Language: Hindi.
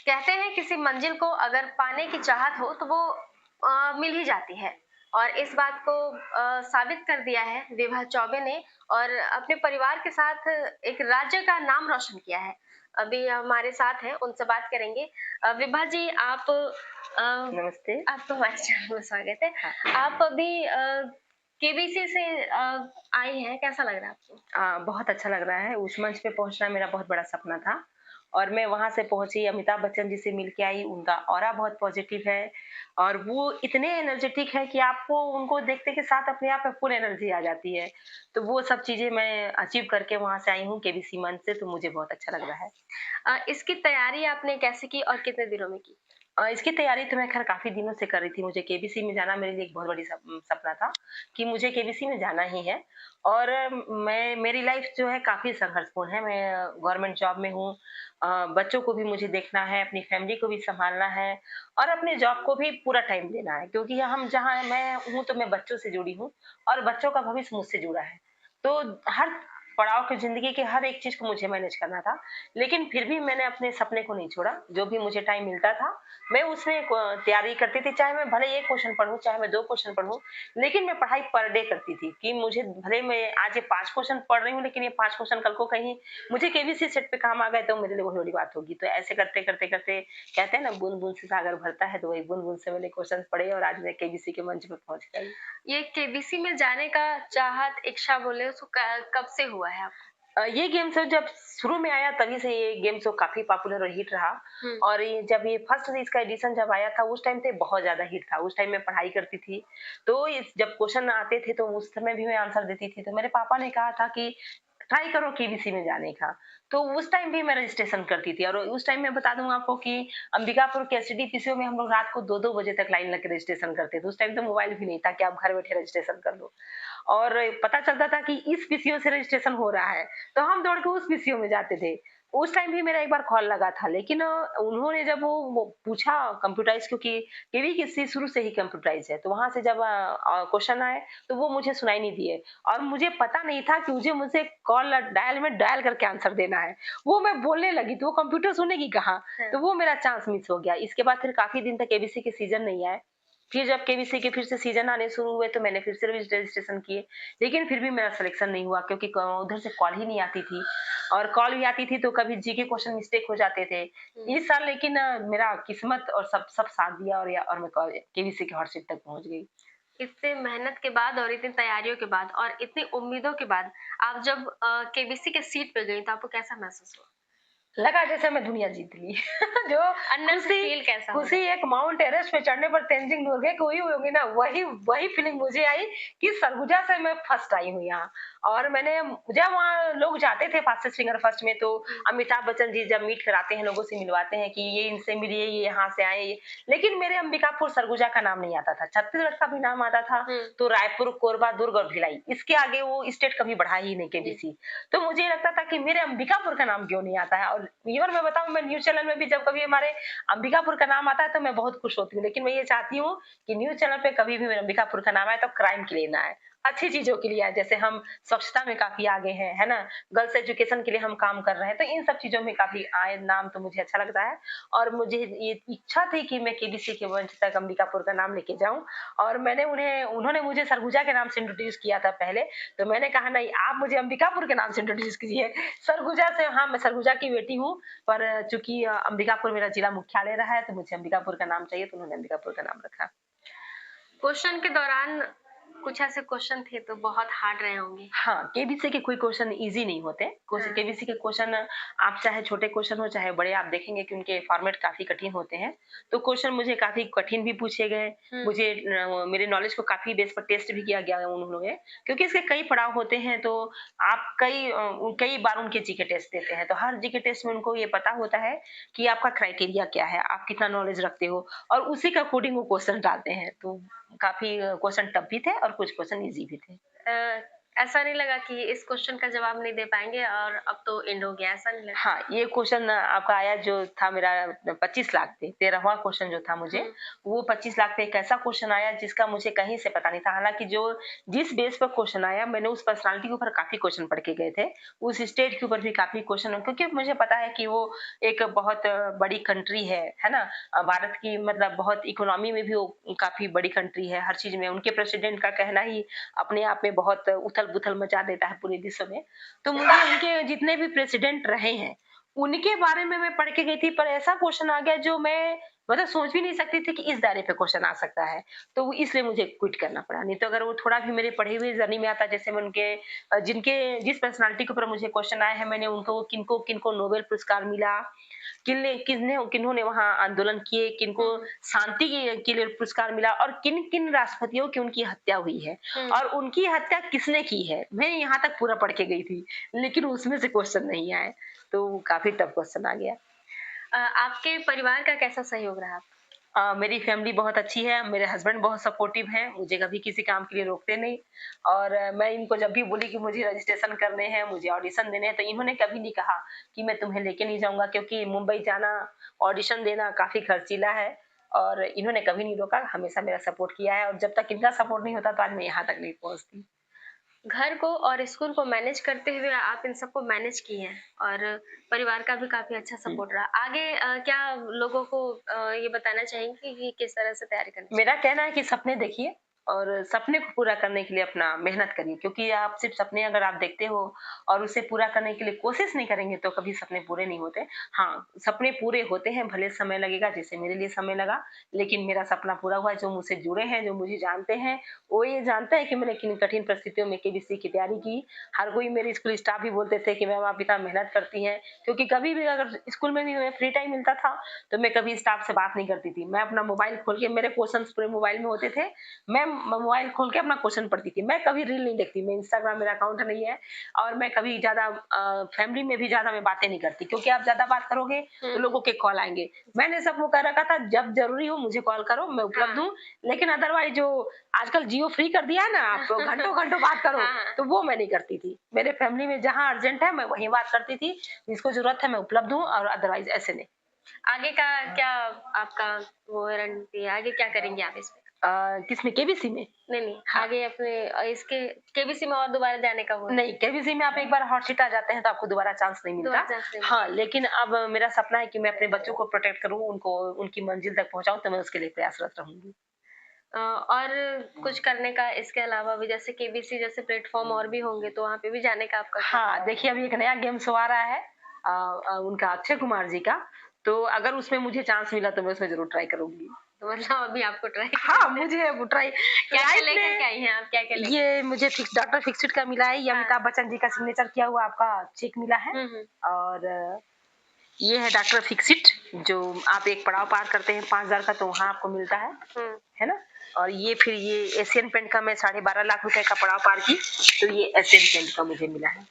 कहते हैं किसी मंजिल को अगर पाने की चाहत हो तो वो मिल ही जाती है और इस बात को साबित कर दिया है विभा चौबे ने और अपने परिवार के साथ एक राज्य का नाम रोशन किया है। अभी हमारे साथ हैं, उनसे बात करेंगे। विभा जी नमस्ते। आपको हमारे चैनल में स्वागत है। हाँ, आप अभी केबीसी से आई हैं, कैसा लग रहा है आपको? बहुत अच्छा लग रहा है, उस मंच पे पहुँचना मेरा बहुत बड़ा सपना था और मैं वहाँ से पहुँची, अमिताभ बच्चन जी से मिल के आई, उनका ऑरा बहुत पॉज़िटिव है और वो इतने एनर्जेटिक हैं कि आपको उनको देखते के साथ अपने आप में फुल एनर्जी आ जाती है। तो वो सब चीज़ें मैं अचीव करके वहाँ से आई हूँ केबीसी मंच से, तो मुझे बहुत अच्छा लग रहा है। इसकी तैयारी आपने कैसे की और कितने दिनों में की? इसकी तैयारी तो मैं ख़ैर काफ़ी दिनों से कर रही थी। मुझे केबीसी में जाना मेरे लिए एक बहुत बड़ी सपना था कि मुझे केबीसी में जाना ही है और मैं मेरी लाइफ़ जो है काफ़ी संघर्षपूर्ण है। मैं गवर्नमेंट जॉब में हूँ। बच्चों को भी मुझे देखना है, अपनी फैमिली को भी सँभालना है और अपने जॉब को भी पूरा टाइम देना है क्योंकि हम जहाँ मैं हूँ तो मैं बच्चों से जुड़ी हूँ और बच्चों का भविष्य मुझसे जुड़ा है। तो हर पड़ाव की ज़िंदगी के हर एक चीज़ को मुझे मैनेज करना था। लेकिन फिर भी मैंने अपने सपने को नहीं छोड़ा। जो भी मुझे टाइम मिलता था मैं उसमें तैयारी करती थी, चाहे मैं भले 1 क्वेश्चन पढ़ूँ, चाहे मैं 2 क्वेश्चन पढ़ूँ, लेकिन मैं पढ़ाई पर डे करती थी कि मुझे भले मैं आज ये 5 क्वेश्चन पढ़ रही हूँ, लेकिन ये 5 क्वेश्चन कल को कहीं मुझे केबीसी सेट पे काम आ गए तो मेरे लिए बहुत बड़ी बात होगी। तो ऐसे करते-करते कहते हैं ना बूँद-बूँद से सागर भरता है, तो वही बूँद-बूँद से मैंने क्वेश्चन पढ़े और आज मैं केबीसी के मंच पे पहुँच गई। ये केबीसी में जाने का चाहत, इच्छा बोले उसको कब से हुआ है आपको? ये गेम शो जब शुरू में आया तभी से ये गेम शो काफ़ी पॉपुलर और हिट रहा हुँ। और ये जब ये फर्स्ट इसका एडिशन जब आया था उस टाइम पे बहुत ज़्यादा हिट था। उस टाइम मैं पढ़ाई करती थी, तो इस जब क्वेश्चन आते थे तो उस समय भी मैं आंसर देती थी। तो मेरे पापा ने कहा था कि ट्राई करो केबीसी में जाने का। तो उस टाइम भी मैं रजिस्ट्रेशन करती थी और उस टाइम मैं बता दूँ आपको कि अंबिकापुर के एसटीडी पीसीओ में हम लोग रात को 2-2 बजे तक लाइन लग के रजिस्ट्रेशन करते थे। उस टाइम तो मोबाइल भी नहीं था कि आप घर बैठे रजिस्ट्रेशन कर लो। और पता चलता था कि इस पीसीओ से रजिस्ट्रेशन हो रहा है, तो हम दौड़ के उस पीसीओ में जाते थे। उस टाइम भी मेरा एक बार कॉल लगा था, लेकिन उन्होंने जब वो पूछा कंप्यूटराइज़ क्योंकि केवी की सी शुरू से ही कंप्यूटराइज़ है, तो वहाँ से जब क्वेश्चन आए, तो वो मुझे सुनाई नहीं दिए और मुझे पता नहीं था कि मुझे कॉल डायल में डायल करके आंसर देना है। वो मैं बोलने लगी, तो वो कंप्यूटर सुनेगी कहाँ? हाँ। तो वो मेरा चांस मिस हो गया। इसके बाद फिर काफ़ी दिन तक एबीसी के सीज़न नहीं आए। फिर जब केबीसी के फिर से सीज़न आने शुरू हुए तो मैंने फिर से रजिस्ट्रेशन किए, लेकिन फिर भी मेरा सिलेक्शन नहीं हुआ क्योंकि उधर से कॉल ही नहीं आती थी और कॉल भी आती थी तो कभी जीके क्वेश्चन मिस्टेक हो जाते थे। हुँ। इस साल लेकिन मेरा किस्मत और सब सब साथ दिया और मैं केबीसी के हॉट सीट तक पहुँच गई। इतने मेहनत के बाद और इतनी तैयारियों के बाद और इतनी उम्मीदों के बाद आप जब केबीसी के सीट पे गई तो आपको कैसा महसूस हुआ? लगा जैसे मैं दुनिया जीत ली। जो अंदर से खुशी फ़ील कैसा हो खुशी रहा था? एक माउंट एवरेस्ट पे चढ़ने पर तेंजिंग नोरगे को हुई होगी ना, वही वही फीलिंग मुझे आई कि सरगुजा से मैं फर्स्ट आई हूँ यहाँ। और मैंने जब वहाँ लोग जाते थे फास्टेस्ट फिंगर फर्स्ट में तो हुँ। अमिताभ बच्चन जी जब मीट कराते हैं, लोगों से मिलवाते हैं कि ये इनसे मिलिए, ये यहाँ से आए ये। लेकिन मेरे अंबिकापुर सरगुजा का नाम नहीं आता था, छत्तीसगढ़ का भी नाम आता था, हुँ। तो रायपुर, कोरबा, दुर्ग और भिलाई, इसके आगे वो स्टेट कभी बढ़ा ही नहीं जी। केबीसी। तो मुझे लगता था कि मेरे अंबिकापुर का नाम क्यों नहीं आता है और इवन मैं बताऊँ मैं न्यूज़ चैनल में भी जब कभी हमारे अंबिकापुर का नाम आता है तो मैं बहुत खुश होती हूँ। लेकिन मैं ये चाहती हूँ कि न्यूज़ चैनल पे कभी भी मेरे अंबिकापुर का नाम आए तो क्राइम के लिए ना आए। अच्छी चीज़ों के लिए आए, जैसे हम स्वच्छता में काफ़ी आगे हैं, है ना? गर्ल्स एजुकेशन के लिए हम काम कर रहे हैं, तो इन सब चीज़ों में काफ़ी आए नाम तो मुझे अच्छा लगता है और मुझे ये इच्छा थी कि मैं केबीसी के मंच तक अंबिकापुर का नाम लेके जाऊँ और उन्होंने मुझे सरगुजा के नाम से इंट्रोड्यूस किया था पहले, तो मैंने कहा नहीं आप मुझे अंबिकापुर के नाम से इंट्रोड्यूस कीजिए। सरगुजा से हाँ, मैं सरगुजा की बेटी हूँ, पर चूँकि अंबिकापुर मेरा जिला मुख्यालय रहा है, तो मुझे अंबिकापुर का नाम चाहिए, तो उन्होंने अंबिकापुर का नाम रखा। क्वेश्चन के दौरान कुछ ऐसे क्वेश्चन थे तो बहुत हार्ड रहे होंगे। हाँ, केबीसी के कोई क्वेश्चन ईज़ी नहीं होते। हाँ। केबीसी के क्वेश्चन आप चाहे छोटे क्वेश्चन हो, चाहे बड़े, आप देखेंगे कि उनके फॉर्मेट काफ़ी कठिन होते हैं। तो क्वेश्चन मुझे काफ़ी कठिन भी पूछे गए। हुँ। मुझे मेरे नॉलेज को काफ़ी बेस पर टेस्ट भी किया गया उन्होंने, क्योंकि इसके कई पड़ाव होते हैं, तो आप कई बार उनके जीके टेस्ट देते हैं। तो हर जीके टेस्ट में उनको ये पता होता है कि आपका क्राइटेरिया क्या है, आप कितना नॉलेज रखते हो और उसी के अकॉर्डिंग वो क्वेश्चन डालते हैं। तो काफ़ी क्वेश्चन टफ भी थे और कुछ क्वेश्चन ईज़ी भी थे। अ, ऐसा नहीं लगा कि इस क्वेश्चन का जवाब नहीं दे पाएँगे और अब तो एंड हो गया, ऐसा नहीं लगा? हाँ, ये क्वेश्चन आपका आया जो था मेरा 25 लाख पे, 13वां क्वेश्चन जो था मुझे, हुँ, वो 25 लाख पे एक ऐसा क्वेश्चन आया जिसका मुझे कहीं से पता नहीं था। हालाँकि जो जिस बेस पर क्वेश्चन आया मैंने उस पर्सनैलिटी के ऊपर काफ़ी क्वेश्चन पढ़ के गए थे। उस स्टेट के ऊपर भी काफ़ी क्वेश्चन क्योंकि मुझे पता है कि वो एक बहुत बड़ी कंट्री है ना? भारत की मतलब बहुत इकोनॉमी में भी वो काफ़ी बड़ी कंट्री है, हर चीज़ में उनके प्रेसिडेंट का कहना ही अपने आप में बहुत उथल-पुथल मचा देता है पूरे विश्व में। तो मुझे उनके जितने भी प्रेसिडेंट रहे हैं, उनके बारे में मैं पढ़ के गई थी पर ऐसा क्वेश्चन आ गया जो मैं मतलब सोच भी नहीं सकती थी कि इस दायरे पे क्वेश्चन आ सकता है। तो वो इसलिए मुझे क्विट करना पड़ा। नहीं तो अगर वो थोड़ा भी मेरे पढ़े हुए जर्नी में आता जैसे मैं उनके जिनके जिस पर्सनैलिटी के ऊपर मुझे क्वेश्चन आए हैं मैंने उनको किनको-किनको नोबेल पुरस्कार मिला, किन्होंने वहाँ आंदोलन किए, किनको हुँ, शांति के लिए पुरस्कार मिला और किन-किन राष्ट्रपतियों की उनकी हत्या हुई है हुँ। और उनकी हत्या किसने की है। मैं यहाँ तक पूरा पढ़ के गई थी, लेकिन उसमें से क्वेश्चन नहीं आए, तो काफ़ी टफ क्वेश्चन आ गया। आपके परिवार का कैसा सहयोग रहा? मेरी फैमिली बहुत अच्छी है, मेरे हस्बैंड बहुत सपोर्टिव हैं, मुझे कभी किसी काम के लिए रोकते नहीं और मैं इनको जब भी बोली कि मुझे रजिस्ट्रेशन करने हैं, मुझे ऑडिशन देने हैं, तो इन्होंने कभी नहीं कहा कि मैं तुम्हें लेके नहीं जाऊँगा क्योंकि मुंबई जाना, ऑडिशन देना काफ़ी खर्चीला है और इन्होंने कभी नहीं रोका, हमेशा मेरा सपोर्ट किया है और जब तक इनका सपोर्ट नहीं होता तो आज मैं यहाँ तक नहीं पहुँचती। घर को और स्कूल को मैनेज करते हुए आप इन सबको मैनेज किए हैं और परिवार का भी काफ़ी अच्छा हुँ। सपोर्ट रहा। आगे क्या लोगों को ये बताना चाहेंगी कि किस तरह से तैयारी करनी चाहिए? मेरा कहना है कि सपने देखिए और सपने को पूरा करने के लिए अपना मेहनत करिए क्योंकि आप सिर्फ सपने अगर आप देखते हो और उसे पूरा करने के लिए कोशिश नहीं करेंगे तो कभी सपने पूरे नहीं होते। हाँ, सपने पूरे होते हैं, भले समय लगेगा जैसे मेरे लिए समय लगा, लेकिन मेरा सपना पूरा हुआ। जो मुझसे जुड़े हैं, जो मुझे जानते हैं, वो ये जानते हैं कि मैंने किन कठिन परिस्थितियों में केबीसी की तैयारी की। हर कोई मेरे स्कूल स्टाफ भी बोलते थे कि मैम आप इतना मेहनत करती हैं क्योंकि कभी भी अगर स्कूल में भी हमें फ्री टाइम मिलता था तो मैं कभी स्टाफ से बात नहीं करती थी। मैं अपना मोबाइल खोल के मेरे क्वेश्चंस पूरे मोबाइल में होते थे। मैं मोबाइल खोल के अपना क्वेश्चन पढ़ती थी। मैं कभी रील नहीं देखती, मैं इंस्टाग्राम मेरा अकाउंट नहीं है और मैं कभी ज़्यादा फैमिली में भी ज़्यादा मैं बातें नहीं करती क्योंकि आप ज़्यादा बात करोगे हुँ, तो लोगों के कॉल आएँगे। मैंने सबको कह रखा था जब ज़रूरी हो मुझे कॉल करो, मैं उपलब्ध हाँ। हूँ। लेकिन अदरवाइज़ जो आजकल जियो फ्री कर दिया है ना, आप घंटों-घंटों बात करो, हाँ, हाँ। तो वो मैं नहीं करती थी। मेरे फैमिली में जहाँ अर्जेंट है मैं वहीं बात करती थी, जिसको ज़रूरत है मैं उपलब्ध हूँ और अदरवाइज़ ऐसे नहीं। आगे का क्या आपका वो रणनीति है? आगे क्या करेंगे आप इसमें? किसमें केबीसी में? नहीं, नहीं, हाँ। आगे अपने इसके केबीसी में और दोबारा जाने का वो है? नहीं, केबीसी में आप एक बार हॉट सीट आ जाते हैं तो आपको दोबारा चांस नहीं दोबारा मिलता। चांस नहीं हाँ, मिलता। लेकिन अब मेरा सपना है कि मैं अपने बच्चों को प्रोटेक्ट करूँ, उनको उनकी मंजिल तक पहुँचाऊँ तो मैं उसके लिए प्रयासरत रहूँगी। और कुछ करने का इसके अलावा भी जैसे केबीसी जैसे प्लेटफ़ॉर्म और भी होंगे तो वहाँ पे भी जाने का आपका क्या हाँ, देखिए अभी एक नया गेम शो आ रहा है उनका अक्षय कुमार जी का, तो अगर उसमें मुझे चांस मिला तो मैं उसमें ज़रूर ट्राई करूँगी। तो मतलब अभी आपको ट्राई हाँ, करना है। मुझे वो ट्राई क्या-क्या लाइफ लेकर के में आई हैं आप? क्या-क्या लेकर ये मुझे फिक्स डॉक्टर फिक्सिट का मिला है, ये हाँ। अमिताभ बच्चन जी का सिग्नेचर किया हुआ आपका चेक मिला है हुँ, हुँ। और ये है डॉक्टर फिक्सिट जो आप एक पड़ाव पार करते हैं 5,000 का तो वहाँ आपको मिलता हुँ। है ना? और ये फिर ये एशियन पेंट का मैं 12.5 लाख रुपए का पड़ाव पार की, तो ये एशियन पेंट का मुझे मिला है।